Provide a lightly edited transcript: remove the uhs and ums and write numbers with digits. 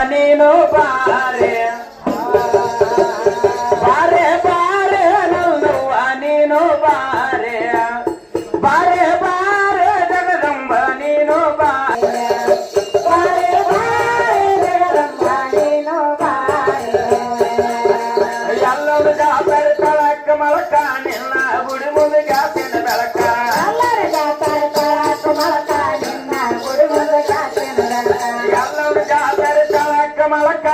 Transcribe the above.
ನೀನು ಬಾರೆ ಬಾರೆ ಬಾರೆ ನಲ್ಲವ್ವ ನೀನು ಬಾರೆ ಬಾರೆ ಬಾರೆ ಜಗದಂಬ ನೀನು ಬಾರೆ ಬಾರೆ ಬಾರೆ ಜಗದಂಬ ನೀನು ಬಾರೆ ಎಲ್ಲರೂ ಜಾತ್ರೆ ತಳಕ ಮಳಕ ನಿನ್ನ ಗುಡಿ ಮುಂದೆ ಜಾತಿನ ಬೆಳಕ ಎಲ್ಲರೂ ಜಾತ್ರೆ ತಳಕ ಮಳಕ ನಿನ್ನ ಗುಡಿ ಮುಂದೆ ಜಾತಿನ ಬೆಳಕ ಎಲ್ಲರೂ ಜಾತ್ರೆ ತಳಕ ಮಳಕ